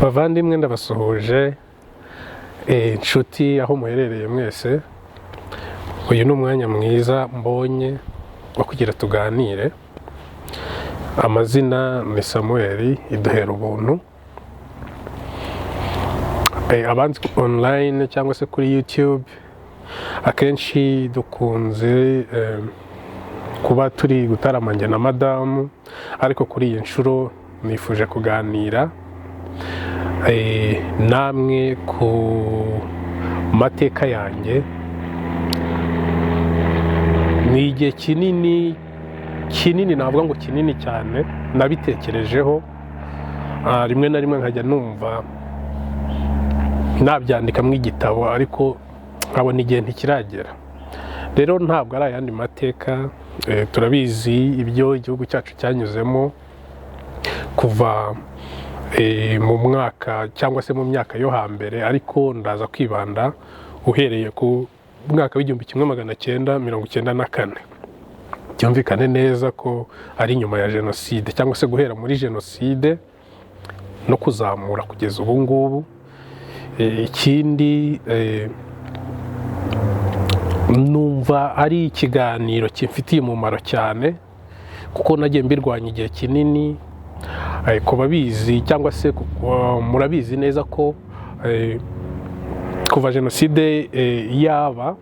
Bavandimwe ndabasuhuje inshuti aho muherereye mwese. Uyu ni umwanya mwiza mbonye wo kugira tuganire. Amazina ni Samuel Iduhera Ubuntu. Abanzi online cyangwa se kuri YouTube akenshi dukunze kuba turi gutaramanye na madamu, ariko kuri iyi nshuro nifuje kuganira namwe ku mateka yanjye. Ni igihe kinini navuga ngo kinini cyane nabitekerejeho, rimwe na rimwe nkajya numva nabyandikamo igitabo, ariko nkabona igihe ntikiragera. Rero ntabwo ari ayandi mateka, turabizi ibyo igihugu cyacu cyanyuzemo kuva mu mwaka cyangwa se mu myaka yo hambere, ariko ndaza kwibanda uhereye ku mwaka w'1994. Byumvikane neza ko ari nyuma ya jenoside, cyangwa se guhera muri jenoside no kuzamura kugeza ubu ngubu. Ikindi numva ari ikiganiro kimfitiye umumaro cyane, kuko nagiye mbirwanya igihe kinini. Ku babizi cyangwa se murabizi neza ko kuva jenoside yaba,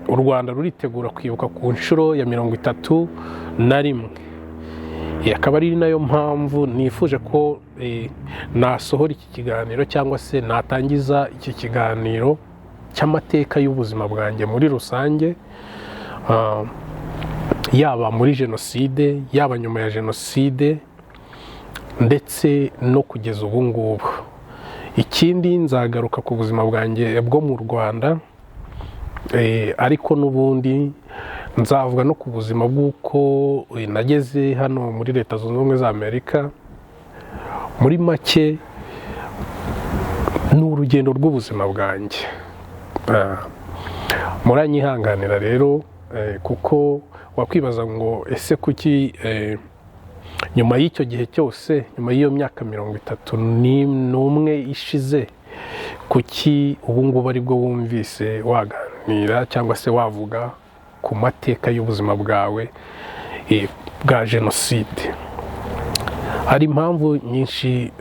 u Rwanda ruritegura kwibuka ku nshuro ya 31. Akaba ari nayo mpamvu nifuje ko nasohora iki kiganiro, cyangwa se natangiza iki kiganiro cy'amateka y'ubuzima bwanjye muri rusange, yaba muri jenoside, yaba nyuma ya jenoside, ndetse no kugeza ubu ngubu. Ikindi nzagaruka ku buzima bwanjye bwo mu Rwanda, ariko n'ubundi nzavuga no ku buzima bw'uko nageze hano muri Leta Zunze Ubumwe za Amerika. Muri make ni urugendo rw'ubuzima bwanjye. Muranyihanganira rero, kuko wakwibaza ngo ese kuki nyuma y'icyo gihe cyose, nyuma y'iyo myaka 31 ishize, kuki ubu ngubu aribwo wumvise waganira cyangwa se wavuga ku mateka y'ubuzima bwawe bwa jenoside? Hari impamvu nyinshi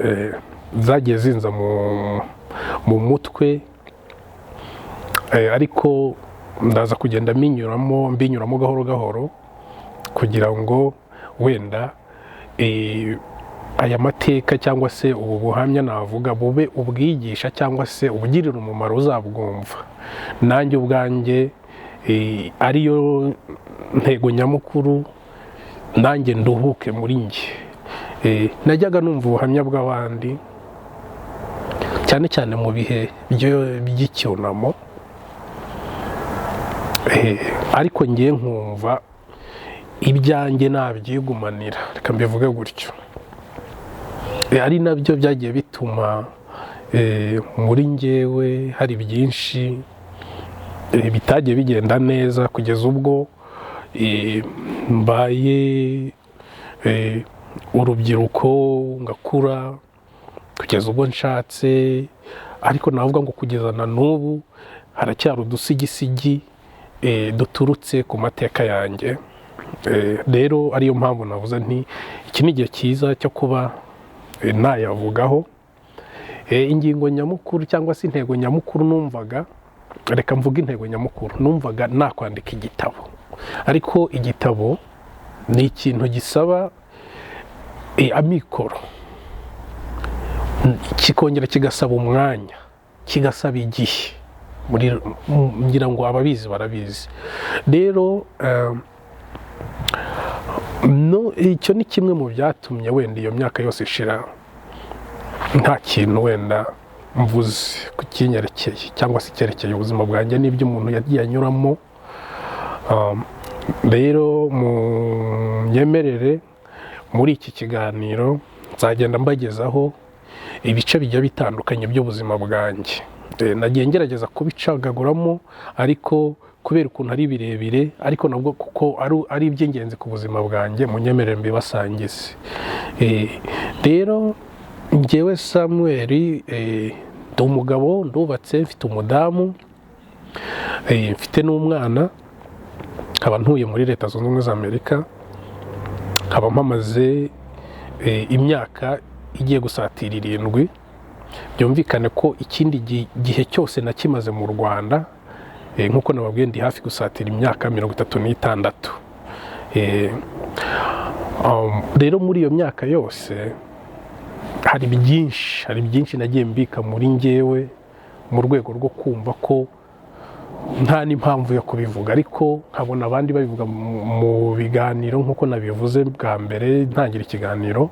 zagiye zinza mu mutwe, ariko ndaza kugenda mbinyuramo gahoro gahoro, kugira ngo wenda aya mateka cyangwa se ubu buhamya navuga bube ubwigisha, cyangwa se ubugirira umumaro uzabwumva. Nanjye ubwanjye ariyo ntego nyamukuru, nanjye nduhuke muri njye. Najyaga numva ubuhamya bw'abandi, cyane cyane mu bihe by'icyunamo, ariko ngiye nkumva ibyanjye nabyigumanira, reka mbivuge gutyo. Ari nabyo byagiye bituma muri njyewe hari byinshi bitagiye bigenda neza, kugeza ubwo mbaye urubyiruko ngakura, kugeza ubwo nshatse. Ariko navuga ngo kugeza na n'ubu haracyari udusigisigi duturutse ku mateka yanjye. Rero ariyo mpamvu navuze nti iki ni igihe cyiza cyo kuba nayavugaho. Ingingo nyamukuru cyangwa se intego nyamukuru numvaga, reka mvuga intego nyamukuru, numvaga nakwandika igitabo. Ariko igitabo ni ikintu gisaba amikoro, kikongera kigasaba umwanya, kigasaba igihe. Ngira ngo ababizi barabizi. Rero icyo ni kimwe mu byatumye wenda iyo myaka yose ishira nta kintu wenda mvuze ku kinyerekeye, cyangwa se icyerekeye ubuzima bwanjye n'ibyo umuntu yagiye anyuramo. Rero munyemerere muri iki kiganiro nzagenda mbagezaho ibice bijya bitandukanye by'ubuzima bwanjye. Nagiye ngerageza kubicagaguramo, ariko kubera ukuntu ari birebire, ariko nabwo kuko ari iby'ingenzi ku buzima bwanjye, munyemerere mbibasangize. Rero njyewe Samuel ndi umugabo, ndubatse, mfite umudamu, mfite n'umwana, nkaba ntuye muri Leta Zunze Ubumwe za Amerika, nkaba mpamaze imyaka igiye gusatira 7. byumvikane ko ikindi gihe cyose nakimaze mu Rwanda, nk'uko nababwiye ndi hafi gusatira imyaka 36. Rero muri iyo myaka yose hari byinshi nagiye mbika muri njyewe mu rwego rwo kumva ko nta n'impamvu yo kubivuga, ariko nkabona abandi babivuga mu biganiro nk'uko nabivuze bwa mbere ntangira ikiganiro,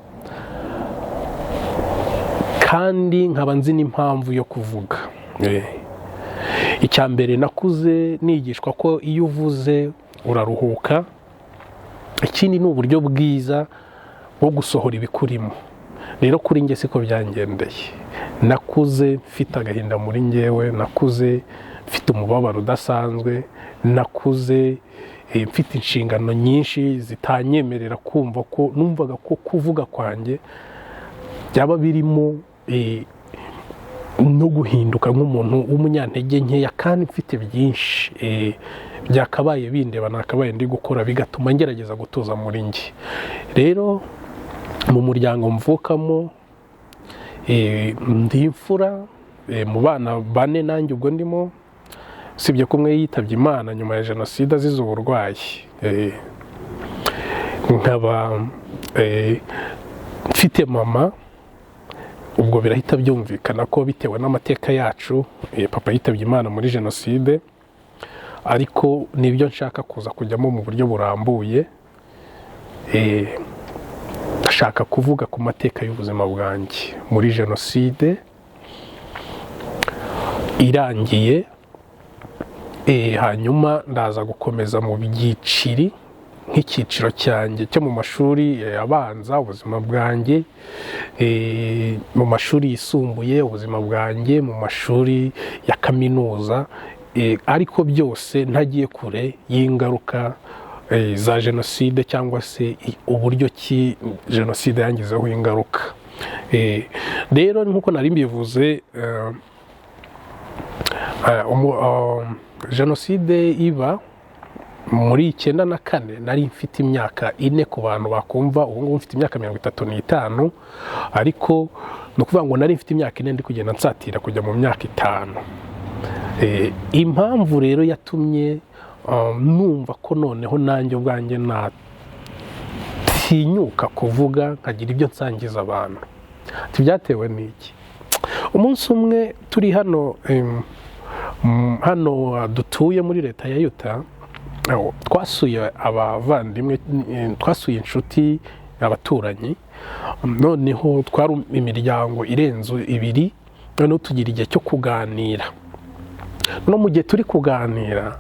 kandi nkaba nzi n'impamvu yo kuvuga. Icya mbere nakuze nigishwa ko iyo uvuze uraruhuka, ikindi ni uburyo bwiza bwo gusohora ibikurimo. Rero kuri njye siko byangendeye, nakuze mfite agahinda muri njyewe, nakuze mfite umubabaro udasanzwe, nakuze mfite inshingano nyinshi zitanyemerera kumva ko numvaga ko kuvuga kwanjye byaba birimo no guhinduka nk'umuntu w'umunyantege nkeya, kandi mfite byinshi byakabaye bindeba nakabaye ndi gukora, bigatuma ngerageza gutuza muri njye. Rero mu muryango mvukamo ndi imfura mu bana 4 nanjye ubwo ndimo, sibye ko umwe yitabye Imana nyuma ya Jenoside azize uburwayi. Nkaba mfite mama, ubwo birahita byumvikana ko bitewe n'amateka yacu papa yitabye Imana muri Jenoside, ariko nibyo nshaka kuza kujyamo mu buryo burambuye. Ndashaka kuvuga ku mateka y'ubuzima bwanjye muri Jenoside irangiye, hanyuma ndaza gukomeza mu byiciri nk'icyiciro cyanjye cyo mu mashuri abanza, ubuzima bwanjye mu mashuri yisumbuye, ubuzima bwanjye mu mashuri ya kaminuza, ariko byose ntagiye kure y'ingaruka za Jenoside cyangwa se uburyo ki Jenoside yangizeho ingaruka. Rero nk'uko nari mbivuze, Jenoside iba muri 1994 nari mfite imyaka 4 ku bantu bakumva, ubu ngubu mfite imyaka 35, ariko no kuvuga ngo nari mfite imyaka 4 ndi kugenda nsatira kujya mu myaka 5. Impamvu rero yatumye numva ko noneho nanjye ubwanjye natinyuka kuvuga nkagira ibyo nsangiza abantu, byatewe n'iki? Umunsi umwe turi hano dutuye muri Leta ya Utah, twasuye abavandimwe, twasuye inshuti, abaturanyi, noneho twari imiryango irenze 2, noneho tugira igihe cyo kuganira. No mu gihe turi kuganira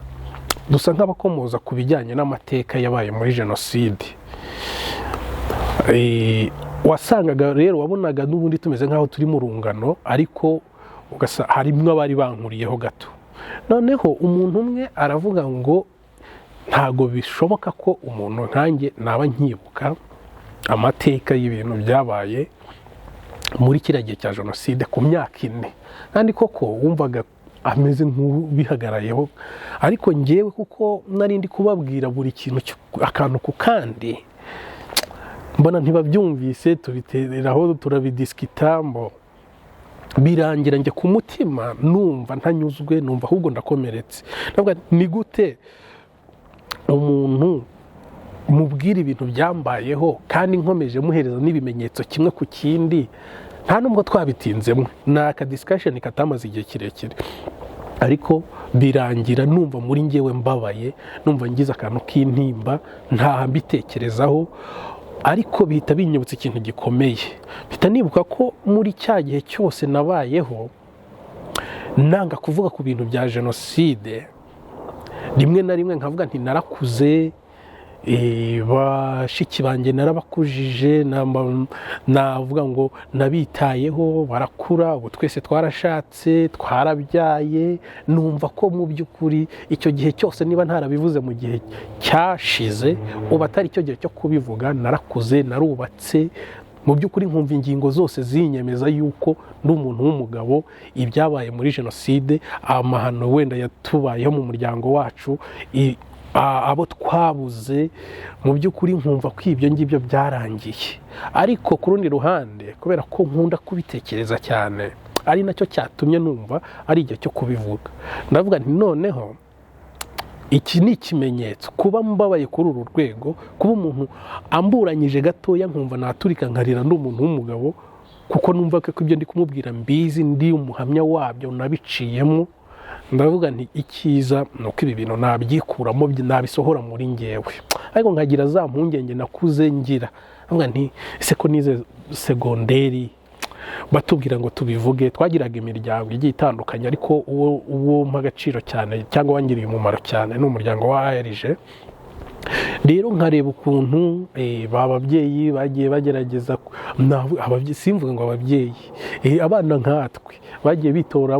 dusa nk'abakomoza ku bijyanye n'amateka yabaye muri Jenoside. Wasangaga rero, wabonaga n'ubundi tumeze nk'aho turi mu rungano, ariko harimo abari bankuriyeho gato. Noneho umuntu umwe aravuga ngo ntago bishoboka ko umuntu nkanjye naba nkibuka amateka y'ibintu byabaye muri kiriya gihe cya Jenoside ku myaka 4, kandi koko wumvaga ameze nk'ubihagarayeho, ariko njyewe kuko nari ndi kubabwira buri kintu akantu ku kandi, mbona ntibabyumvise, tubitereraho turabidiskita, birangira njye ku mutima numva ntanyuzwe, numva ahubwo ndakomeretse. Ndavuga ni gute umuntu mubwira ibintu byambayeho kandi nkomeje muhereza n'ibimenyetso kimwe ku kindi, nta nubwo twabitinzemo, ni aka discussion katamaze igihe kirekire, ariko birangira numva muri njyewe mbabaye, numva ngize akantu k'intimba ntaha mbitekerezaho, ariko bihita binyibutsa ikintu gikomeye. Bihita nibuka ko muri cya gihe cyose nabayeho nanga kuvuga ku bintu bya Jenoside, rimwe na rimwe nkavuga nti narakuze, bashiki banjye narabakujije, navuga ngo nabitayeho barakura, ubu twese twarashatse, twarabyaye, numva ko mu by'ukuri icyo gihe cyose niba ntarabivuze mu gihe cyashize, ubu atari icyo gihe cyo kubivuga. Narakuze, narubatse, mu by'ukuri nkumva ingingo zose zinyemeza yuko ndi umuntu w'umugabo, ibyabaye muri jenoside, amahano wenda yatubayeho mu muryango wacu, abo twabuze, mu by'ukuri nkumva ko ibyo ngibyo byarangiye. Ariko ku rundi ruhande kubera ko nkunda kubitekereza cyane, ari nacyo cyatumye numva ari igihe cyo kubivuga, ndavuga nti noneho iki ni ikimenyetso kuba mbabaye kuri uru rwego, kuba umuntu amburanyije gatoya nkumva naturika nkarira ndi umuntu w'umugabo, kuko numva ko ibyo ndi kumubwira mbizi, ndi umuhamya wabyo, nabiciyemo. Ndavuga nti icyiza ni uko ibi bintu nabyikuramo, nabisohora muri ngewe. Ariko nkagira za mpungenge nakuze ngira, ndavuga nti ese ko nize segonderi batubwira ngo tubivuge, twagiraga imiryango igiye itandukanye, ariko uwo mpa agaciro cyane cyangwa wangiriye umumaro cyane ni umuryango wa ARG. Rero nkareba ukuntu bababyeyi bagiye bagerageza, simvuga ngo ababyeyi, abana nkatwe bagiye bitora,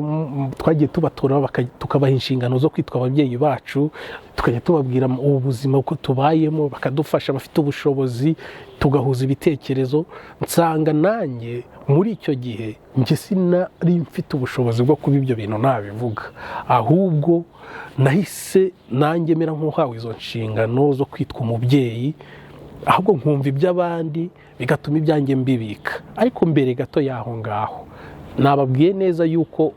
twagiye tubatora tukabaha inshingano zo kwitwa ababyeyi bacu, tukajya tubabwira ubuzima uko tubayemo, bakadufasha, bafite ubushobozi, tugahuza ibitekerezo. Nsanga nanjye muri icyo gihe njye sinari mfite ubushobozi bwo kuba ibyo bintu nabivuga, ahubwo nahise nanjye mera nk'uhawe izo nshingano zo kwitwa umubyeyi, ahubwo nkumva iby'abandi bigatuma ibyanjye mbibika. Ariko mbere gato y'aho ngaho nababwiye neza yuko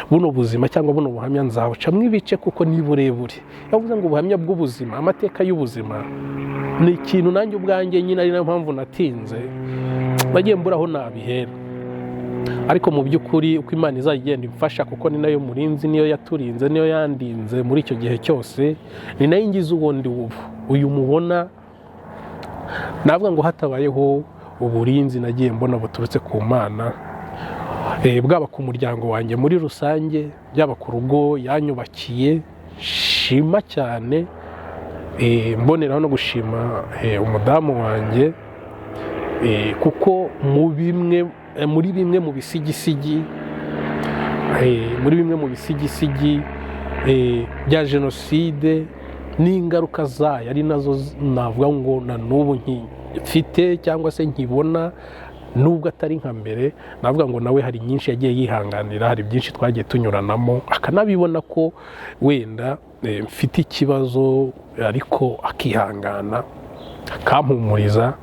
buno buzima cyangwa buno buhamya nzabucamo ibice kuko ni burebure. Yavuze ngo ubuhamya bw'ubuzima, amateka y'ubuzima ni ikintu nanjye ubwanjye nyine ari nayo mpamvu natinze, nagiye mburaho nabihera. Ariko mu by'ukuri uko Imana izajya igenda imfasha, kuko ni nayo murinzi, niyo yaturinze, niyo yandinze muri icyo gihe cyose, ni nayo ingize ubundi uyu mubona. Navuga ngo hatabayeho uburinzi nagiye mbona buturutse ku Mana, bwaba ku muryango wanjye muri rusange, byaba ku rugo yanyubakiye, shima cyane. Mboneraho no gushima umudamu wanjye, kuko muri bimwe mu bisigisigi bya jenoside n'ingaruka zayo ari nazo navuga ngo na n'ubu nkifite cyangwa se nkibona, nubwo atari nka mbere. Navuga ngo nawe hari nyinshi yagiye yihanganira, hari byinshi twagiye tunyuranamo, akanabibona ko wenda mfite ikibazo, ariko akihangana akampumuriza.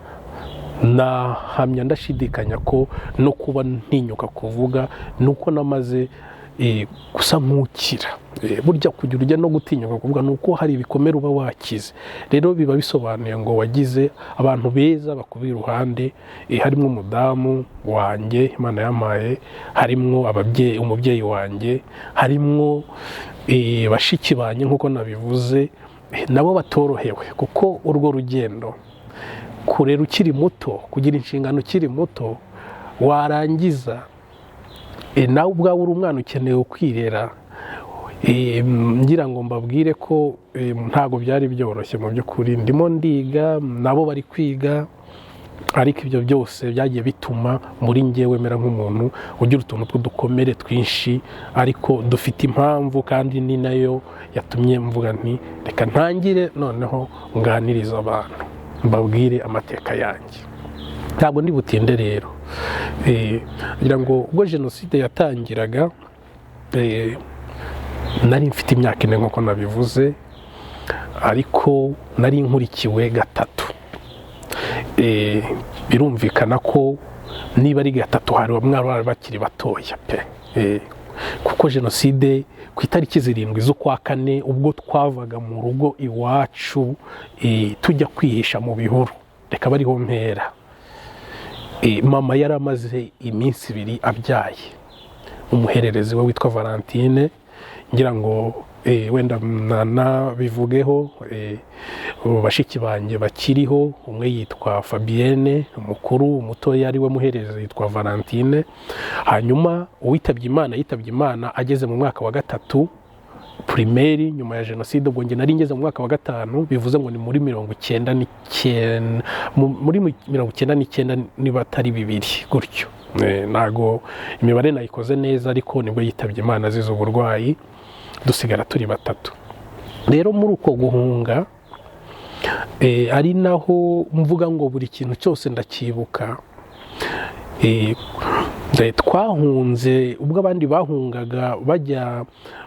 Nahamya ndashidikanya ko no kuba ntinyuka kuvuga nuko namaze gusa nk'ukira. Burya kugira ujya no gutinyuka kuvuga nuko hari ibikomere uba wakize. Rero biba bisobanuye ngo wagize abantu beza bakuba iruhande, harimo umudamu wanjye Imana yampaye, harimo umubyeyi wanjye, harimo bashiki banjye nk'uko nabivuze, nabo batorohewe, kuko urwo rugendo kurera ukiri muto, kugira inshingano ukiri muto, warangiza nawe ubwawe uri umwana ukeneye kwirera. Ngira ngo mbabwire ko ntago byari byoroshye mu by'ukuri. Ndimo ndiga, nabo bari kwiga, ariko ibyo byose byagiye bituma muri njyewe mera nk'umuntu ugira utuntu tw'udukomere twinshi, ariko dufite impamvu, kandi ni nayo yatumye mvuga nti reka ntangire noneho nganiriza abantu, mbabwire amateka yanjye. Ntabwo ndi butinde rero. Ngira ngo ubwo jenoside yatangiraga, nari mfite imyaka 4 nk'uko nabivuze, ariko nari nkurikiwe gatatu. Birumvikana ko niba ari gatatu hari bamwe bakiri batoya pe, kuko jenoside ku itariki 7 z'ukwa 4 ubwo twavaga mu rugo iwacu tujya kwihisha mu bihuru, reka bariho mpera, mama yari amaze iminsi 2 abyaye umuhererezi we witwa Valentine. Ngira ngo wenda nabivugeho, bashiki banjye bakiriho, umwe yitwa Fabienne umukuru, umutoya ari we muhererezi yitwa Valentine. Hanyuma uwitabye Imana ageze mu mwaka wa 3 primaire nyuma ya jenoside. Ubwo nge nari ngeze mu mwaka wa 5, bivuze ngo ni muri 99 niba atari 2 gutyo. Nago imibare nayikoze neza, ariko nibwo yitabye Imana azize uburwayi, dusigara turi 3. Rero muri uko guhunga ari naho mvuga ngo buri kintu cyose ndakibuka, twahunze ubwo abandi bahungaga bajya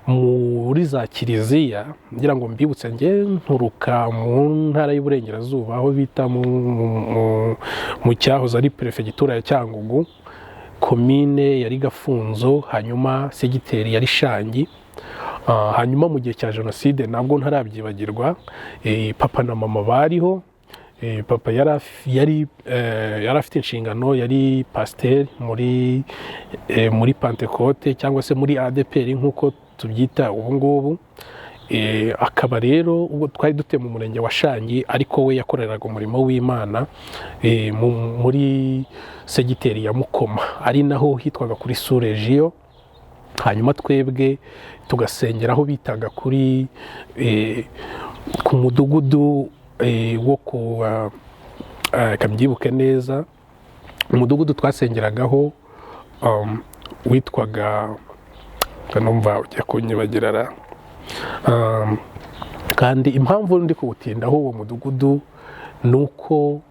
muri za kiliziya, ngira ngo mbibutse njye nturuka mu ntara y'Iburengerazuba aho bita mu cyahoze ari perefegitura ya Cyangugu, komine yari Gafunzo, hanyuma segiteri yari Shangi. Hanyuma mu gihe cya jenoside nabwo ntarabyibagirwa, papa na mama bariho. Papa yari afite inshingano, yari pasiteri muri Pentecote cyangwa se muri ADPR nk'uko tubyita ubu ngubu. Akaba rero ubwo twari dutuye mu murenge wa Shangi, ariko we yakoreraga umurimo w'Imana muri segiteri ya Mukoma, ari naho hitwaga kuri Suregiyo. Hanyuma twebwe tugasengera aho bitaga ku mudugudu wo kamyibuke neza, umudugudu twasengeragaho witwaga numva ujya kunyibagirara, kandi impamvu ndi kuwutindaho uwo mudugudu nuko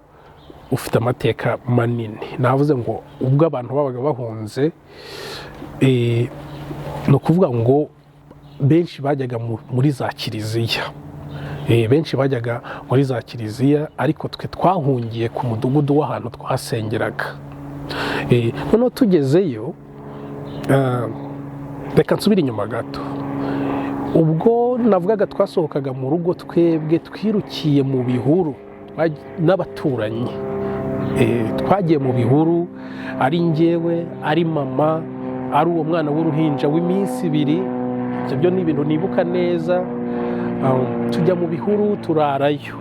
ufite amateka manini. Navuze ngo ubwo abantu babaga bahunze, ni ukuvuga ngo benshi bajyaga muri za kiliziya, ariko twe twahungiye ku mudugudu w'ahantu twasengeraga. Noneho tugezeyo, reka nsubire inyuma gato. Ubwo navugaga twasohokaga mu rugo, twebwe twirukiye mu bihuru n'abaturanyi. Twagiye mu bihuru, ari njyewe, ari mama, ari uwo mwana w'uruhinja w'iminsi 2. Ibyo ni ibintu nibuka neza. Tujya mu bihuru turarayo,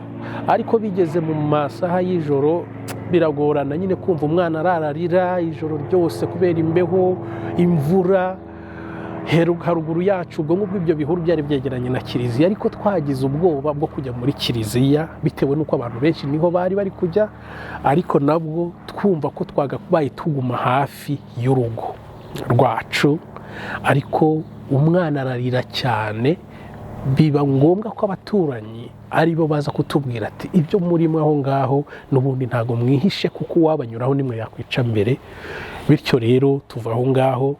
ariko bigeze mu masaha y'ijoro biragorana nyine kumva umwana ararira ijoro ryose kubera imbeho, imvura. Haruguru yacu ubwo ngubwo ibyo bihuru byari byegeranye na kiliziya, ariko twagize ubwoba bwo kujya muri kiliziya bitewe n'uko abantu benshi niho bari kujya, ariko nabwo twumva ko twagabaye tuguma hafi y'urugo rwacu. Ariko umwana ararira cyane, biba ngombwa ko abaturanyi ari bo baza kutubwira ati ibyo murimo aho ngaho n'ubundi ntago mwihishe, kuko uwabanyuraho nimwe yakwica mbere. Bityo rero tuva aho ngaho,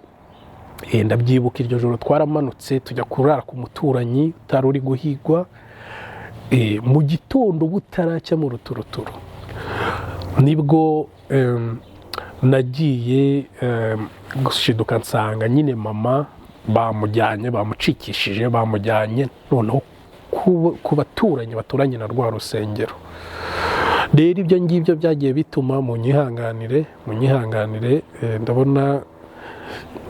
ndabyibuka iryo joro twaramanutse tujya kurara ku muturanyi utari uri guhigwa. Mu gitondo butaracya mu ruturuturu nibwo nagiye gushiduka nsanga nyine mama bamucikishije, bamujyanye noneho ku baturanyi baturanye na rwa rusengero. Rero ibyo ngibyo byagiye bituma munyihanganire, ndabona.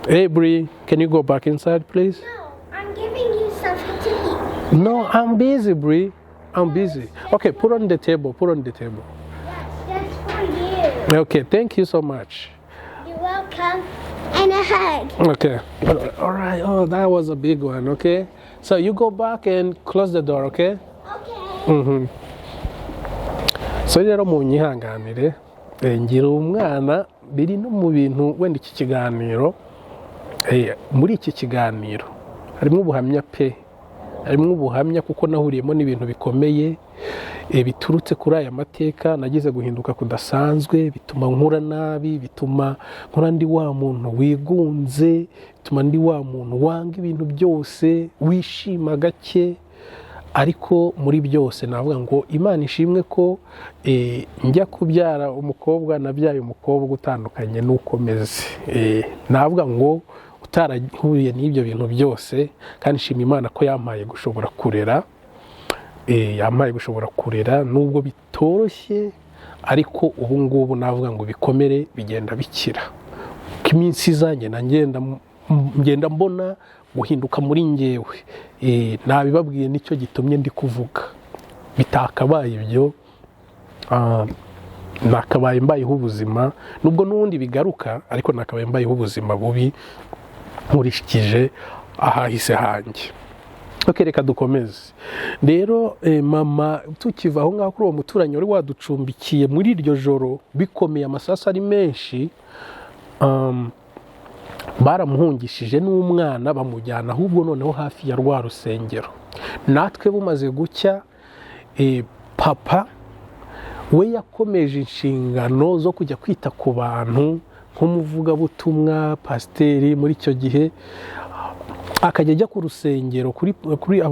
Hey, Bri, can you go back inside, please? No, I'm giving you something to eat. No, I'm busy, Bri. I'm busy. Okay, put on the table. Yes, that's for you. Okay, thank you so much. You're welcome. And a hug. Okay. All right. Oh, that was a big one, okay? So you go back and close the door, okay? Okay. So rero munyihanganire, ngira umwana biri no mu bintu wenda iki kiganiro, muri iki kiganiro harimo ubuhamya kuko nahuriyemo n'ibintu bikomeye biturutse kuri aya mateka. Nagize guhinduka kudasanzwe, bituma nkura nabi, bituma nkura ndi wa muntu wigunze, bituma ndi wa muntu wanga ibintu byose, wishima gake. Ariko muri byose navuga ngo Imana ishimwe ko njya kubyara umukobwa, nabyaye umukobwa utandukanye n'uko meze. Navuga ngo utarahuye n'ibyo bintu byose, kandi nshima Imana ko yampaye gushobora kurera, nubwo bitoroshye, ariko ubu ngubu navuga ngo bikomere bigenda bikira. Ko iminsi izanye ngenda mbona guhinduka muri njyewe. Nabibabwiye nicyo gitumye ndi kuvuga. Bitakabaye ibyo, nakabaye mbayeho ubuzima, nubwo n'ubundi bigaruka, ariko nakabaye mbayeho ubuzima bubi nkurikije ahahise hanjye. Okay, reka dukomeze. Rero mama tukiva aho ngaho kuri uwo muturanyi wari waducumbikiye muri iryo joro bikomeye, amasasu ari menshi, baramuhungishije n'umwana bamujyana ahubwo noneho hafi ya rwa rusengero. Natwe bumaze gucya, papa we yakomeje inshingano zo kujya kwita ku bantu nk'umuvugabutumwa pasiteri muri icyo gihe, akajya ajya ku rusengero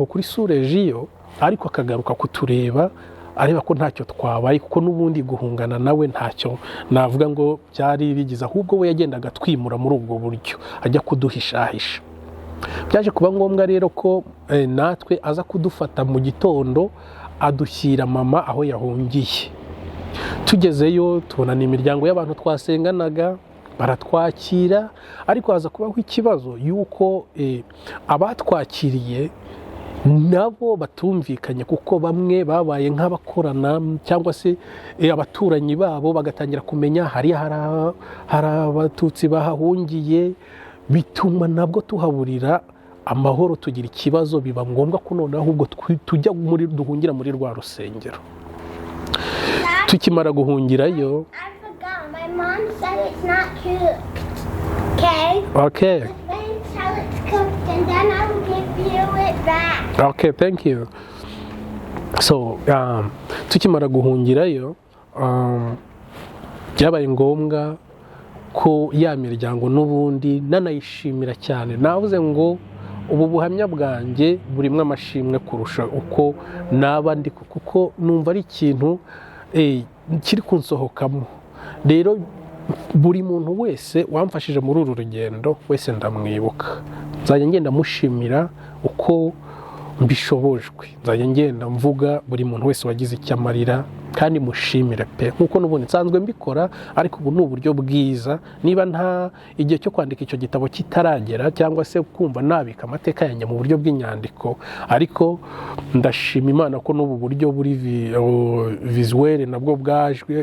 kuri Surejiyo, ariko akagaruka kutureba areba ko ntacyo twabaye, kuko n'ubundi guhungana nawe ntacyo navuga ngo byari bigize, ahubwo we yagendaga twimura muri ubwo buryo ajya kuduhishahisha. Byaje kuba ngombwa rero ko natwe aza kudufata mu gitondo adushyira mama aho yahungiye. Tugezeyo tubonana imiryango y'abantu twasenganaga, baratwakira, ariko haza kubaho ikibazo y'uko abatwakiriye nabo batumvikanye, kuko bamwe babaye nk'abakorana cyangwa se abaturanyi babo bagatangira kumenya hari abatutsi bahahungiye, bituma nabwo tuhaburira amahoro, tugira ikibazo, biba ngombwa ko noneho ahubwo duhungira muri rwa rusengero. Tukimara guhungirayo, I forgot. My mom said it's not cooked. Okay? okay, Wait until it's cooked and then I will give you it back. okay, thank you. So tukimara guhungirayo, byabaye ngombwa ko ya miryango n'ubundi nanayishimira cyane. Navuze ngo ubu buhamya bwanjye burimwe amashimwe kurusha uko naba ndi, kuko numva ari ikintu kiri kunsohokamo. Rero buri muntu wese wamfashije muri uru rugendo wese ndamwibuka, nzajya ngenda mushimira uko mbishobojwe, nzajya ngenda mvuga buri muntu wese wagize icyo amarira, kandi mushimire pe, nkuko n'ubundi nsanzwe mbikora, ariko ubu ni uburyo bwiza. Niba nta igihe cyo kwandika icyo gitabo kitaragera, cyangwa se kumva nabika amateka yanjye mu buryo bw'inyandiko, ariko ndashima Imana ko n'ubu buryo buri visuel nabwo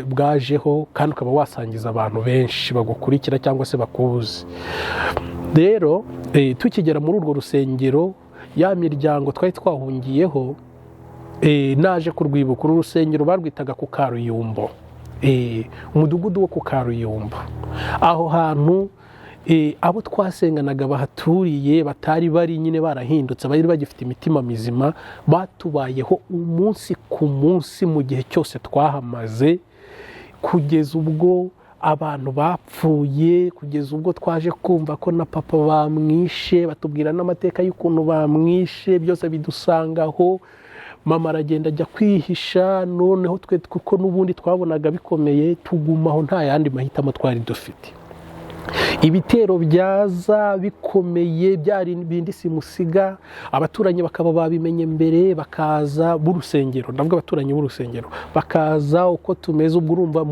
bwajeho, kandi ukaba wasangiza abantu benshi bagukurikira cyangwa se bakuzi. Rero tukigera muri urwo rusengero, ya miryango twari twahungiyeho, naje kurwibuka. Uru rusengero barwitaga ku Karuyumbo, umudugudu wo ku Karuyumbo. Aho hantu abo twasenganaga bahaturiye batari bari nyine barahindutse, bari bagifite imitima mizima, batubayeho umunsi ku munsi mu gihe cyose twahamaze, kugeza ubwo abantu bapfuye, kugeza ubwo twaje kumva ko na papa bamwishe, batubwira n'amateka y'ukuntu bamwishe, byose bidusangaho. Mama aragenda ajya kwihisha, noneho twe kuko n'ubundi twabonaga bikomeye, tugumaho nta yandi mahitamo twari dufite. Ibitero byaza bikomeye, byari bindi simusiga, abaturanyi bakaba babimenye mbere, bakaza b'urusengero, ndavuga abaturanyi b'urusengero, bakaza uko tumeze. Ubwo urumva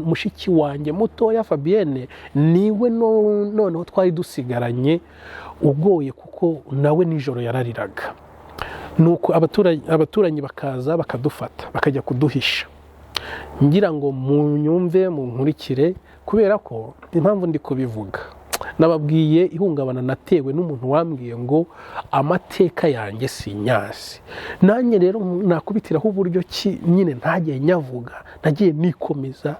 mushiki wanjye mutoya Fabienne niwe noneho twari dusigaranye ugoye, kuko nawe nijoro yarariraga. Nuko abaturanyi bakaza bakadufata, bakajya kuduhisha. Ngira ngo munyumve munkurikire, kubera ko impamvu ndi kubivuga, nababwiye ihungabana natewe n'umuntu wambwiye ngo amateka yanjye sinyazi. Nanjye rero nakubitiraho uburyo ki nyine ntagiye nyavuga, nagiye nikomeza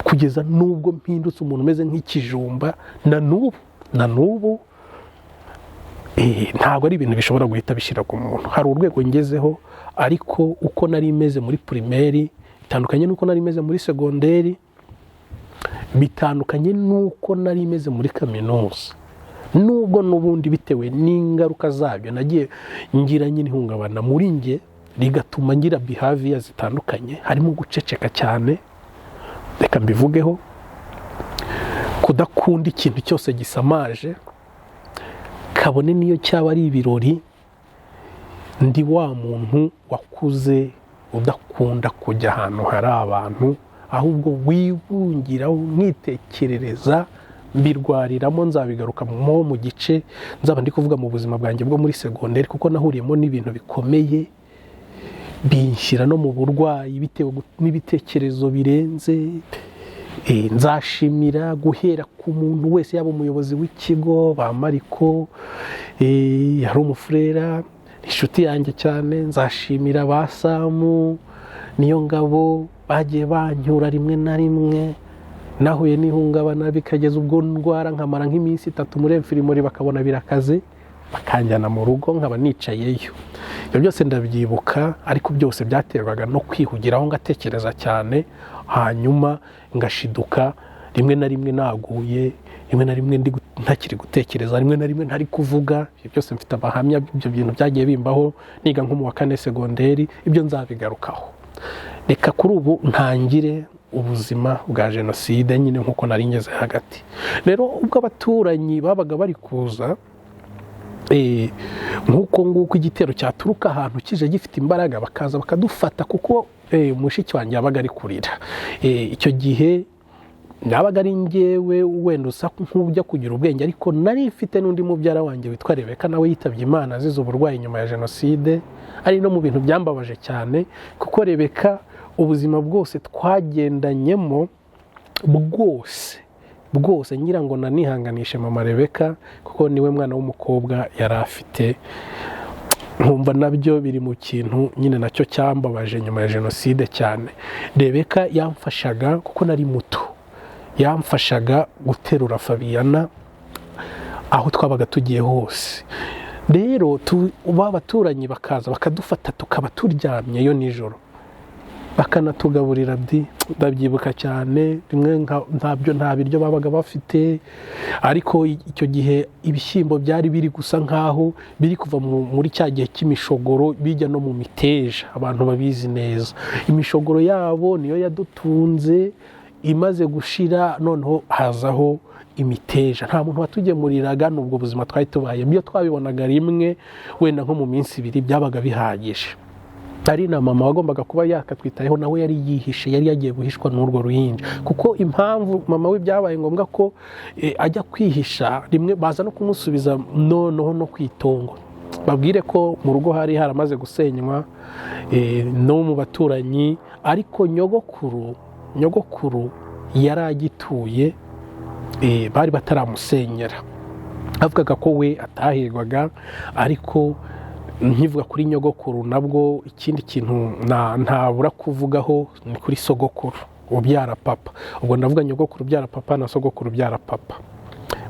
kugeza nubwo mpindutse umuntu umeze nk'ikijumba. Na n'ubu ntabwo ari ibintu bishobora guhita bishyira ku muntu. Hari urwego ngezeho, ariko uko nari meze muri primaire bitandukanye n'uko nari meze muri segonderi, bitandukanye n'uko nari meze muri kaminuza. Nubwo n'ubundi bitewe n'ingaruka zabyo nagiye ngira nyine ihungabana muri nge, rigatuma ngira behavior zitandukanye, harimo guceceka cyane, reka mbivugeho, kudakunda ikintu cyose gisamaje, kabone niyo cyaba ari ibirori. Ndi wa muntu wakuze udakunda kujya ahantu hari abantu, ahubwo wibungira mwitekerereza, mbirwariramo. Nzabigaruka mu gice nzaba ndi kuvuga mu buzima bwanjye bwo muri segonderi, kuko nahuriyemo n'ibintu bikomeye binshyira no mu burwayi bitewe n'ibitekerezo birenze. Nzashimira guhera ku muntu wese, yaba umuyobozi w'ikigo, ba Mariko, yari umufurera, inshuti yanjye cyane. Nzashimira ba Samu, niyo ngabo, bagiye banyura rimwe na rimwe. Nahuye n'ihungabana bikageza ubwo ndwara, nkamara nk'iminsi 3 muri infirmori, bakabona birakaze, bakanjyana mu rugo, nkaba nicayeyo. ibyo byose ndabyibuka, ariko byose byaterwaga no kwihugiraho ngatekereza cyane, hanyuma ngashiduka rimwe na rimwe naguye, rimwe na rimwe ntakiri gutekereza, rimwe na rimwe ntari kuvuga. Ibyo byose mfite abahamya, ibyo bintu byagiye bimbaho niga nko mu wa 4 segonderi, ibyo nzabigarukaho. Reka kuri ubu ntangire ubuzima bwa jenoside nyine nk'uko nari ngeze hagati. Rero ubwo abaturanyi babaga bari kuza, nk'uko nguko igitero cyaturuka ahantu kije gifite imbaraga, bakaza bakadufata, kuko mushiki wanjye yabaga ari kurira. Icyo gihe nabaga ari njyewe wenda usa nk'ujya kugira ubwenge, ariko nari mfite n'undi mubyara wanjye witwa Rebeka, nawe yitabye Imana azize uburwayi nyuma ya jenoside. Ari no mu bintu byambabaje cyane, kuko Rebeka ubuzima bwose twagendanyemo bwose ngira ngo nanihanganishe mama Rebeka, kuko niwe mwana w'umukobwa yari afite. Nkumva nabyo biri mu kintu nyine nacyo cyambabaje nyuma ya jenoside cyane. Rebeka yamfashaga, kuko nari muto, yamfashaga guterura Fabiana aho twabaga tugiye hose. Rero abaturanyi bakaza bakadufata, tukaba turyamyeyo nijoro, bakanatugaburira. Ndabyibuka cyane, rimwe nta biryo babaga bafite, ariko icyo gihe ibishyimbo byari biri gusa nkaho biri kuva muri cya gihe cy'imishogoro bijya no mu miteja. Abantu babizi neza, imishogoro yabo niyo yadutunze. Imaze gushira, noneho hazaho imiteja. Nta muntu watugemuriraga, n'ubwo buzima twari tubayemo. Iyo twabibonaga rimwe wenda nko mu minsi 2 byabaga bihagije. Ari na mama wagombaga kuba yakatwitayeho, nawe yari yihishe, yari yagiye guhishwa n'urwo ruhinja. Kuko impamvu mama we byabaye ngombwa ko ajya kwihisha, rimwe baza no kumusubiza noneho no kwitongo, babwire ko mu rugo hari haramaze gusenywa no mu baturanyi. Ariko nyogokuru yari agituye, bari bataramusenyera. Avugaga ko we atahigwaga, ariko nkivuga kuri nyogokuru nabwo ikindi kintu ntabura kuvugaho ni kuri sogokuru ubyara papa. Ubwo ndavuga nyogokuru ubyara papa na sogokuru ubyara papa.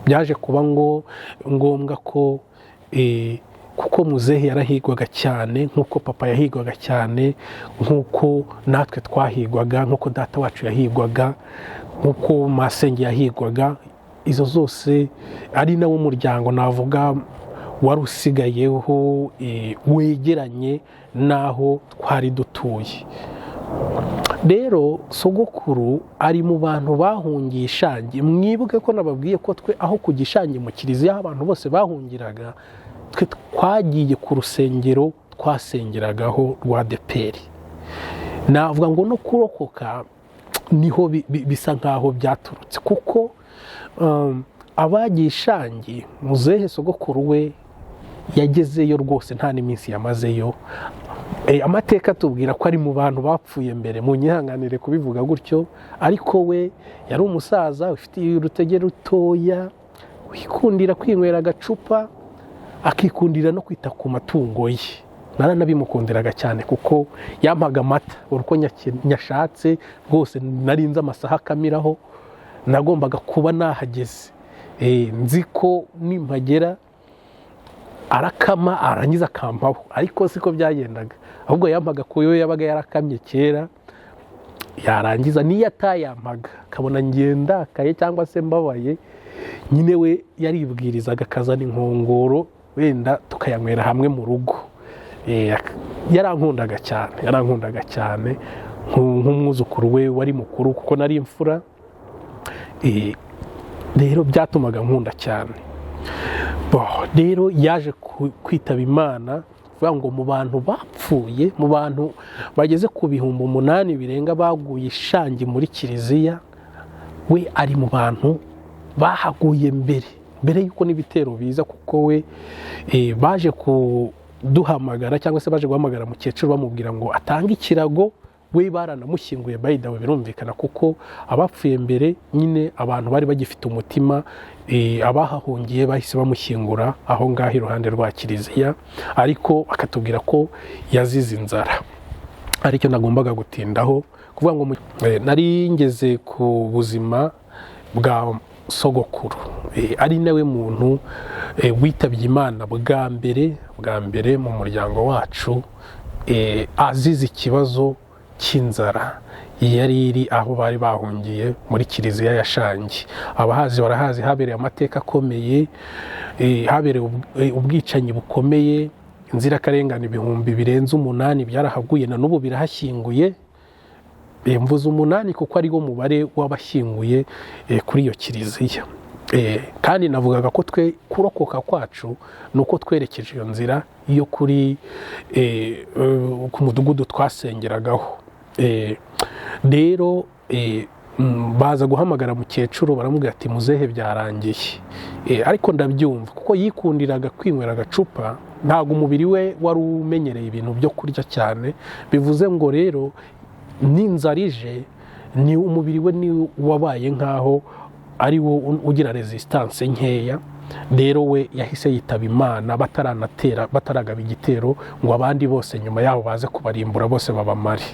Byaje kuba ngombwa ko kuko muzehe yarahigwaga cyane nk'uko papa yahigwaga cyane, nk'uko natwe twahigwaga, nk'uko data wacu yahigwaga, nk'uko masenge yahigwaga. Izo zose ari nawo muryango navuga wari usigayeho wegeranye n'aho twari dutuye. Rero sogokuru ari mu bantu bahungiye Ishangi. Mwibuke ko nababwiye ko twe aho ku Gishangi mu kiliziya abantu bose bahungiraga, twe twagiye ku rusengero twasengeragaho rwa ADEPR. Navuga ngo no kurokoka niho bisa nkaho byaturutse, kuko abagiye Ishangi, muzehe sogokuru we yagezeyo rwose nta n'iminsi yamazeyo. Amateka tubwira ko ari mu bantu bapfuye mbere, mu nyihanganire kubivuga gutyo, ariko we yari umusaza ufite urutege rutoya, wikundira kwinywera agacupa, akikundira no kwita ku matungo ye. Naranabimukundiraga cyane, kuko yampaga amata uko nyashatse rwose. Narinze amasaha akamiraho, nagombaga kuba nahageze, nzi ko nimpagera arakama arangiza akampaho. Ariko siko byagendaga, ahubwo yampaga ko yo yabaga yarakamye kera, yarangiza niyo atayampaga akabona ngenda akaye cyangwa se mbabaye, nyine we yaribwirizaga akazana inkongoro, wenda tukayanywera hamwe mu rugo. Yarankundaga cyane nk'umwuzukuru we wari mukuru, kuko nari imfura. Rero byatumaga nkunda cyane. Rero yaje kwitaba Imana, vuga ngo mu bantu bapfuye, mu bantu bageze ku 8,000 birenga baguye Ishangi muri kiliziya, we ari mu bantu bahaguye mbere yuko n'ibitero biza. Kuko we baje kuduhamagara, cyangwa se baje guhamagara mukecuru bamubwira ngo atange ikirago. We baranamushyinguye bayidawe, birumvikana, kuko abapfuye mbere nyine abantu bari bagifite umutima. Abahahungiye bahise bamushyingura aho ngaho iruhande rwa kiliziya, ariko akatubwira ko yazize inzara. Aricyo nagombaga gutindaho, kuvuga ngo nari ngeze ku buzima bwa sogokuru, ari nawe muntu witabye Imana bwa mbere mu muryango wacu, azize ikibazo cy'inzara yari iri aho bari bahungiye muri kiliziya ya Shangi. Abahazi barahazi, habereye amateka akomeye, habereye ubwicanyi bukomeye, inzirakarengane ibihumbi birenze 8 byarahaguye, na n'ubu birahashyinguye. Mvuze 8 kuko ari wo mubare w'abashyinguye kuri iyo kiliziya. Kandi navugaga ko twe kurokoka kwacu nuko twerekeje iyo nzira yo kuri ku mudugudu twasengeragaho. Rero baza guhamagara mukecuru, baramubwira ati muzehe byarangiye. Ariko ndabyumva kuko yikundiraga kwinywera agacupa, ntabwo umubiri we wari umenyereye ibintu byo kurya cyane. Bivuze ngo rero n'inzara ije, ni umubiri we ni wabaye nkaho ari wo ugira resistance nkeya. Rero we yahise yitaba Imana bataragaba igitero ngo abandi bose nyuma yaho baze kubarimbura bose babamare.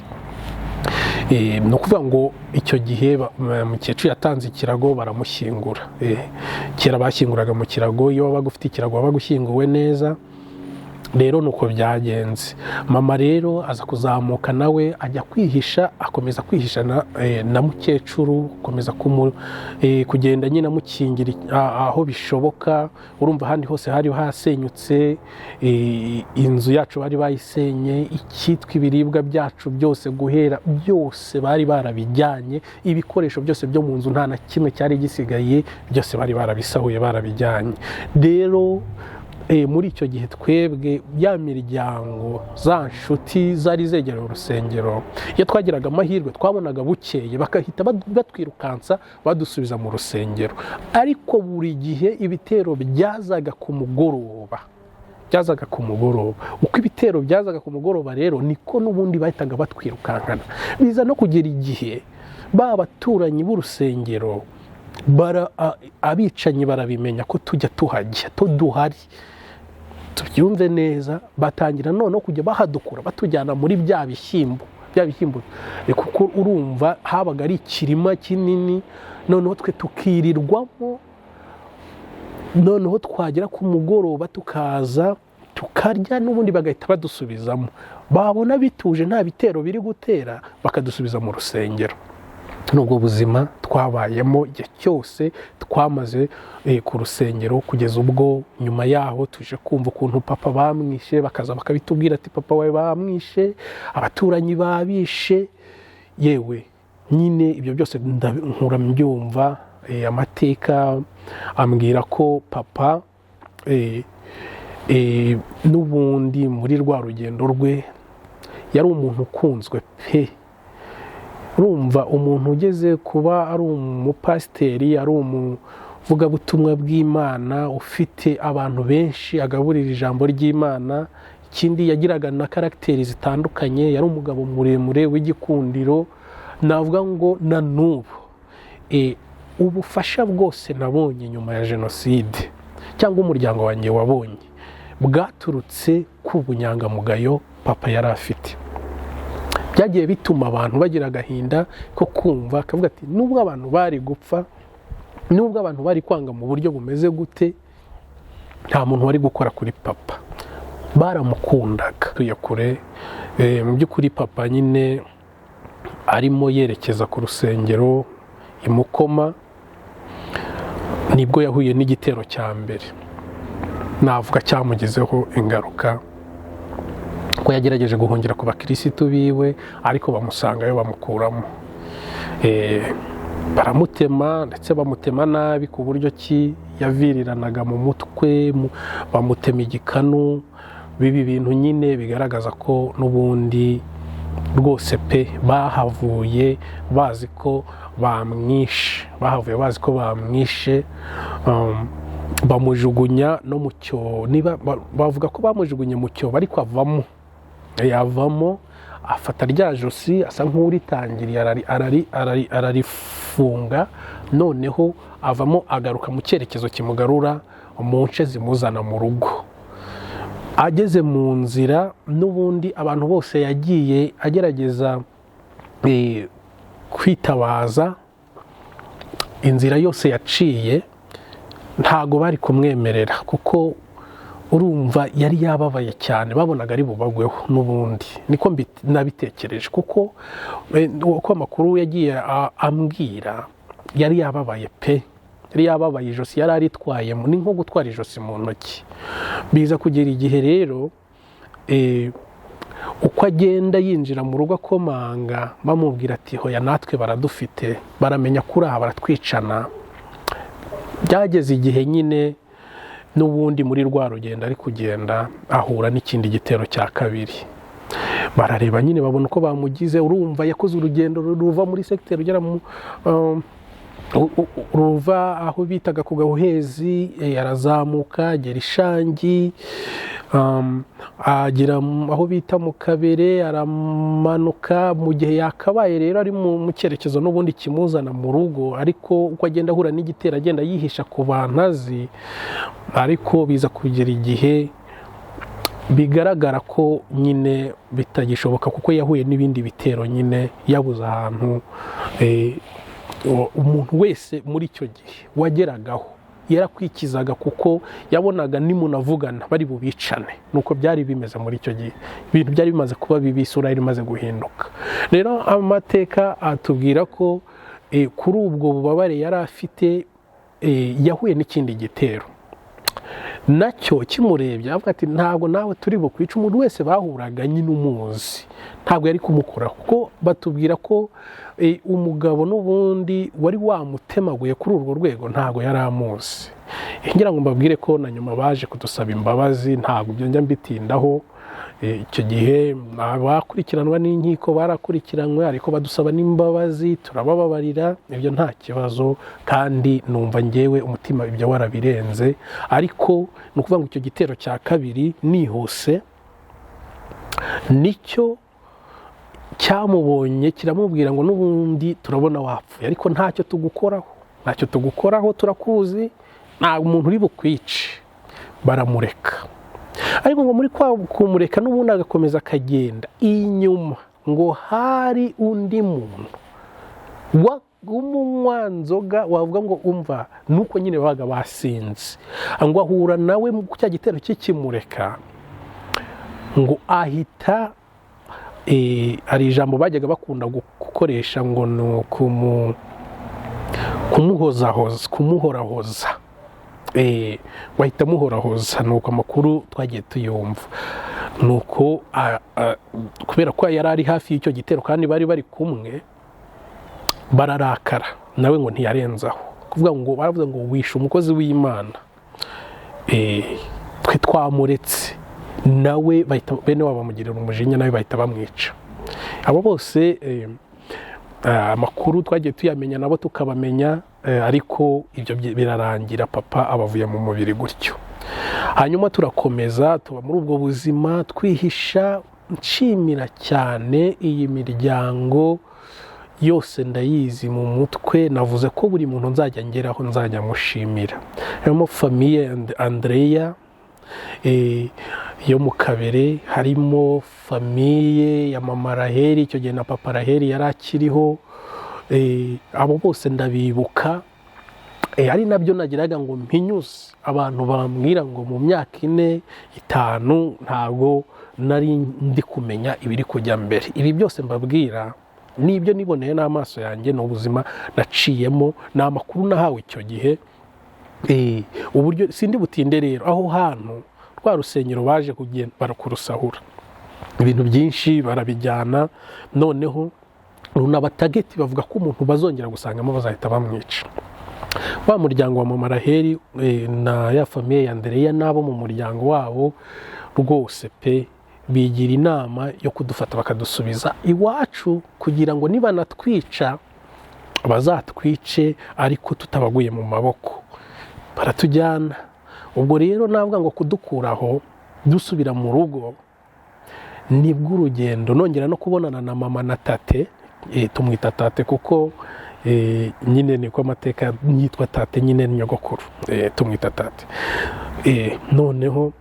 No kuvuga ngo icyo gihe mukecuru yatanze ikirago baramushyingura. Kera bashyinguraga mu kirago, iyo wabaga ufite ikirago wabaga ushyinguwe neza. Rero nuko byagenze. Mama rero aza kuzamuka nawe ajya kwihisha, akomeza kwihisha na mukecuru, akomeza kugenda nyine amukingira aho bishoboka. Urumva ahandi hose hari hasenyutse, inzu yacu bari bayisenye, icyitwa ibiribwa byacu byose guhera byose bari barabijyanye, ibikoresho byose byo mu nzu nta na kimwe cyari gisigaye, byose bari barabisahuye barabijyanye. Rero muri icyo gihe twebwe ya miryango, za nshuti zari zegereye urusengero, iyo twagiraga amahirwe twabonaga bukeye bakahita batwirukansa badusubiza mu rusengero. Ariko buri gihe ibitero byazaga ku mugoroba, uko ibitero byazaga ku mugoroba rero niko n'ubundi bahitaga batwirukankana. Biza no kugera igihe ba baturanyi b'urusengero abicanyi barabimenya ko tujya tuhajya, duhari, tubyumve neza, batangira noneho kujya bahadukura batujyana muri bya bishyimbo. Kuko urumva habaga ari ikirima kinini, noneho twe tukirirwamo, noneho twagera ku mugoroba tukaza tukarya, n'ubundi bagahita badusubizamo. Babona bituje nta bitero biri gutera, bakadusubiza mu rusengero. Nubwo buzima twabayemo igihe cyose twamaze ku rusengero, kugeza ubwo nyuma yaho tuje kumva ukuntu papa bamwishe, bakaza bakabitubwira ati papa wawe bamwishe, abaturanyi babishe. Yewe nyine ibyo byose nkura mbyumva. Amateka ambwira ko papa n'ubundi muri rwa rugendo rwe yari umuntu ukunzwe pe. Urumva umuntu ugeze kuba ari umupasiteri, ari umuvugabutumwa bw'Imana, ufite abantu benshi agaburira ijambo ry'Imana. Ikindi yagiraga na karagiteri zitandukanye, yari umugabo muremure w'igikundiro. Navuga ngo na n'ubu ubufasha bwose nabonye nyuma ya jenoside, cyangwa umuryango wanjye wabonye, bwaturutse ku bunyangamugayo papa yari afite. Byagiye bituma abantu bagira agahinda ko kumva, akavuga ati nubwo abantu bari gupfa, nubwo abantu bari kwanga mu buryo bumeze gute, nta muntu wari gukora kuri papa. Baramukundaga. Tuye kure, mu by'ukuri papa nyine arimo yerekeza ku rusengero i Mukoma, nibwo yahuye n'igitero cya mbere. Navuga cyamugezeho ingaruka, ko yagerageje guhungira ku bakirisitu biwe, ariko bamusangayo bamukuramo. Baramutema, ndetse bamutema nabi ku buryo ki yaviriranaga mu mutwe, bamutema igikanu. Bibi bintu nyine bigaragaza ko n'ubundi rwose pe bahavuye bazi ko bamwishe, bamujugunya no mu cyobo. Bavuga ko bamujugunye mu cyobo, ariko yavamo afata rya josi asa nk'uritangiriye ararifunga, noneho avamo agaruka mu cyerekezo kimugarura mu nce zimuzana mu rugo. Ageze mu nzira n'ubundi abantu bose yagiye agerageza kwitabaza, inzira yose yaciye ntago bari kumwemerera, kuko urumva yari yababaye cyane, babonaga ari bubagweho n'ubundi. Niko nabitekereje, kuko uko amakuru yagiye ambwira yari yababaye pe, yari yababaye, ijosi yari aritwayemo, ni nko gutwara ijosi mu ntoki. Biza kugera igihe rero uko agenda yinjira mu rugo akomanga, bamubwira ati hoya natwe baradufite, baramenya kuri aha baratwicana. Byageze igihe nyine n'ubundi muri rwa rugendo ari kugenda ahura n'ikindi gitero cya kabiri. Barareba nyine babona uko bamugize. Urumva yakoze urugendo ruva muri secteur ugera mu ruva aho bitaga ku Gahuhezi, arazamuka agera Ishangi, agera aho bita mu Kabere, aramanuka. Mu gihe yakabaye rero ari mu cyerekezo n'ubundi kimuzana mu rugo, ariko uko agenda ahura n'igitero agenda yihisha ku bantu azi. Ariko biza kugera igihe bigaragara ko nyine bitagishoboka, kuko yahuye n'ibindi bitero nyine yabuze ahantu. Umuntu wese muri icyo gihe wageragaho yarakwikizaga, kuko yabonaga nimunavugana bari bubicane. Nuko byari bimeze muri icyo gihe, ibintu byari bimaze kuba bibi, isura yari imaze guhinduka. Rero amateka atubwira ko kuri ubwo bubabare yari afite yahuye n'ikindi gitero, nacyo kimurebye avuga ati ntabwo nawe turi bukwica. Umuntu wese bahuraga nyine umuzi ntabwo yari kumukoraho, kuko batubwira ko umugabo n'ubundi wari wamutemaguye kuri urwo rwego ntabwo yari amuzi. Ngira ngo mbabwire ko na nyuma baje kudusaba imbabazi, ntabwo ibyo njya mbitindaho. Icyo gihe abakurikiranwa n'inkiko barakurikiranwe, ariko badusaba n'imbabazi, turabababarira, ibyo nta kibazo, kandi numva ngewe umutima ibyo warabirenze. Ariko ni ukuvuga ngo icyo gitero cya kabiri nihuse nicyo cyamubonye kiramubwira ngo n'ubundi turabona wapfuye, ariko ntacyo tugukoraho, turakuzi, nta umuntu uri bukwice. Baramureka, ariko ngo muri kumureka n'ubundi agakomeza akagenda inyuma, ngo hari undi muntu w'umunywanzoga, wavuga ngo umva nuko nyine babaga basinze, ngo ahura nawe ku cya gitero cy'ikimureka, ngo ahita hari ijambo bajyaga bakunda gukoresha ngo ni kumuhorahoza. Wahita muhorahoza. Nuko amakuru twagiye tuyumva, nuko kubera ko yari ari hafi y'icyo gitero kandi bari kumwe, bararakara, nawe ngo ntiyarenzaho, kuvuga ngo baravuze ngo wishe umukozi w'Imana, twe twamuretse. Nawe bene wabo bamugirira umujinya, nawe bahita bamwica. Abo bose amakuru twagiye tuyamenya, nabo tukabamenya, ariko ibyo birarangira, papa abavuye mu mubiri gutyo. Hanyuma turakomeza tuba muri ubwo buzima twihisha. Nshimira cyane iyi miryango yose, ndayizi mu mutwe. Navuze ko buri muntu nzajya ngeraho nzajya mushimira. Harimo famiye Andrea yo mu Kabere, harimo famiye ya mama Raheli, icyo gihe na papa Raheli yari akiriho. Abo bose ndabibuka, ari nabyo nagiraga ngo mpinyuze abantu bambwira ngo mu myaka 4, 5 ntabwo nari ndi kumenya ibiri kujya mbere. Ibi byose mbabwira nibyo niboneye n'amaso yanjye, n'ubuzima naciyemo, n'amakuru nahawe icyo gihe. Uburyo sindi butinde rero aho hantu rwa rusenyero baje kugenda barakurusahura, ibintu byinshi barabijyana. Noneho n'abatageti bavuga ko umuntu bazongera gusangamo bazahita bamwica. Wa muryango wa mama Raheli na ya famiye ya Andrea nabo mu muryango wabo rwose pe, bigira inama yo kudufata bakadusubiza iwacu, kugira ngo niba natwica bazatwice ariko tutabaguye mu maboko. Baratujyana. Ubwo rero navuga ngo kudukuraho dusubira mu rugo nibwo urugendo. Nongera no kubonana na mama na tate, tumwita tate kuko nyine niko amateka yitwa tate, nyine nyogokuru, tumwita tate. Noneho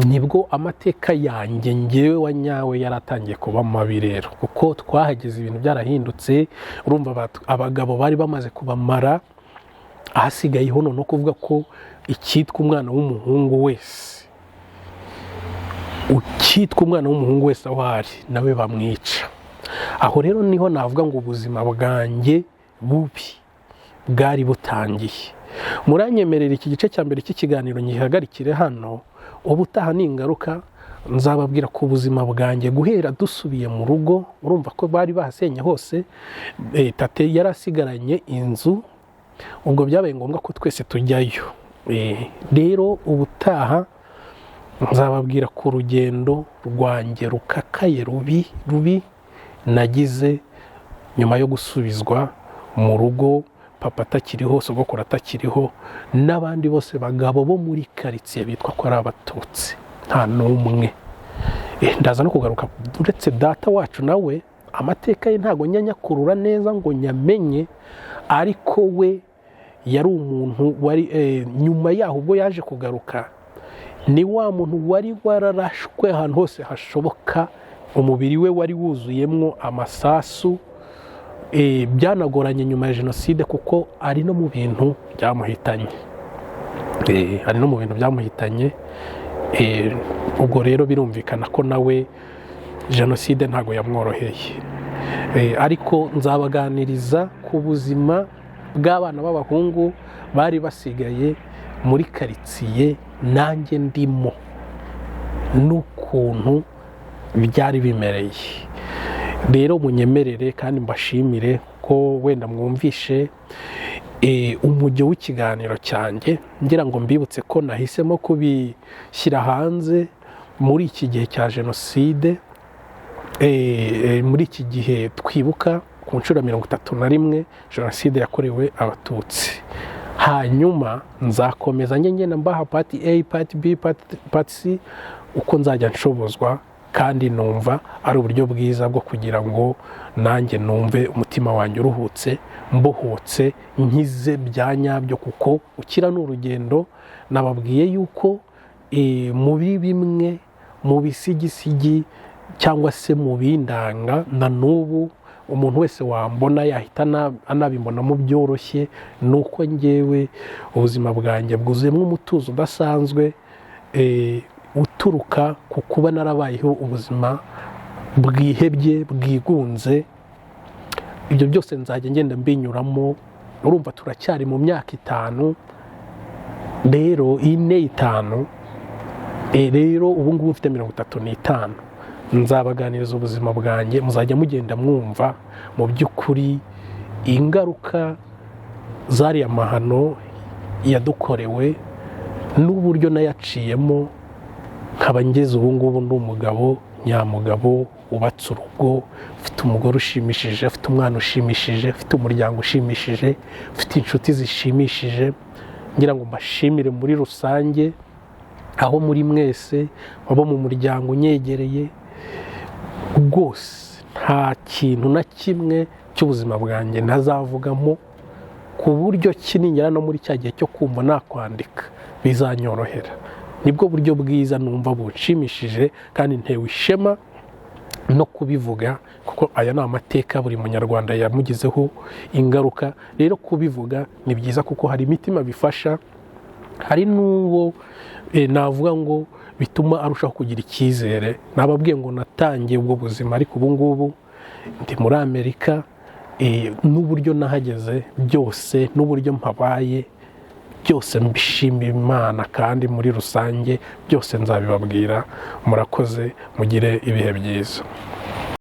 nibwo amateka yanjye ngewe wa nyawe yaratangiye kuba mabi rero, kuko twahageze ibintu byarahindutse. Urumva abagabo bari bamaze kubamara, ahasigayeho noneho kuvuga ko icyitwa umwana w'umuhungu wese aho ari nawe bamwica. Aho rero niho navuga ngo ubuzima bwanjye bubi bwari butangiye. Muranyemerera iki gice cya mbere cy'ikiganiro ngihagarikire hano, ubutaha ni ingaruka nzababwira ku buzima bwanjye guhera dusubiye mu rugo. Urumva ko bari bahasenye hose, tate yari asigaranye inzu, ubwo byabaye ngombwa ko twese tujyayo. Rero ubutaha nzababwira ku rugendo rwanjye rukakaye rubi nagize nyuma yo gusubizwa mu rugo, papa atakiriho, sogokuru atakiriho, n'abandi bose bagabo bo muri karitsiye bitwa ko ari abatutsi, nta n'umwe. Ndaza no kugaruka uretse data wacu nawe amateka ye ntago nyanyakurura neza ngo nyamenye, ariko we yari umuntu wari nyuma yaho ubwo yaje kugaruka, ni wa muntu wari wararashwe ahantu hose hashoboka, umubiri we wari wuzuyemo amasasu. Byanagoranye nyuma ya jenoside kuko ari no mu bintu byamuhitanye. Ubwo rero birumvikana ko nawe jenoside ntago yamworoheye. Ariko nzabaganiriza ku buzima bw'abana b'abahungu bari basigaye muri karitsiye nanjye ndimo, n'ukuntu byari bimereye. Rero munyemerere kandi mbashimire ko wenda mwumvishe umujyo w'ikiganiro cyanjye, ngira ngo mbibutse ko nahisemo kubishyira hanze muri iki gihe cya jenoside, muri iki gihe twibuka ku nshuro 31 jenoside yakorewe abatutsi. Hanyuma nzakomeza ngenda mbaha part A, part B, part C uko nzajya nshobozwa, kandi numva ari uburyo bwiza bwo kugira ngo nanjye numve umutima wanjye uruhutse, mbohotse, nkize bya nyabyo, kuko ukira n'urugendo. Nababwiye yuko muri bimwe mu bisigisigi cyangwa se mu bindanga, na n'ubu umuntu wese wambona yahita anabimbonamo byoroshye, nuko njyewe ubuzima bwanjye bwuzuyemo umutuzo udasanzwe, uturuka ku kuba narabayeho ubuzima bwihebye, bwigunze. Ibyo byose nzajya ngenda mbinyuramo. Urumva turacyari mu myaka 5, rero 5, rero ubu ngubu mfite 35. Nzabaganiriza ubuzima bwanjye, muzajya mugenda mwumva mu by'ukuri ingaruka zari amahano yadukorewe n'uburyo nayaciyemo. Nkaba ngeze ubu ngubu ndi umugabo nyamugabo, ubatse urugo, ufite umugore ushimishije, ufite umwana ushimishije, ufite umuryango ushimishije, ufite inshuti zishimishije. Ngira ngo mbashimire muri rusange aho muri mwese, abo mu muryango unyegereye, rwose nta kintu na kimwe cy'ubuzima bwanjye ntazavugamo, ku buryo kiningera no muri cya gihe cyo kumva nakwandika bizanyorohera. Nibwo buryo bwiza numva bunshimishije kandi ntewe ishema no kubivuga, kuko aya ni amateka buri munyarwanda yamugizeho ingaruka. Rero kubivuga ni byiza kuko hari imitima bifasha, hari n'uwo navuga ngo bituma arushaho kugira icyizere. Nababwiye ngo natangiye ubwo buzima, ariko ubu ngubu ndi muri Amerika, n'uburyo nahageze byose n'uburyo mpabaye byose mbishimira Imana, kandi muri rusange byose nzabibabwira. Murakoze, mugire ibihe byiza.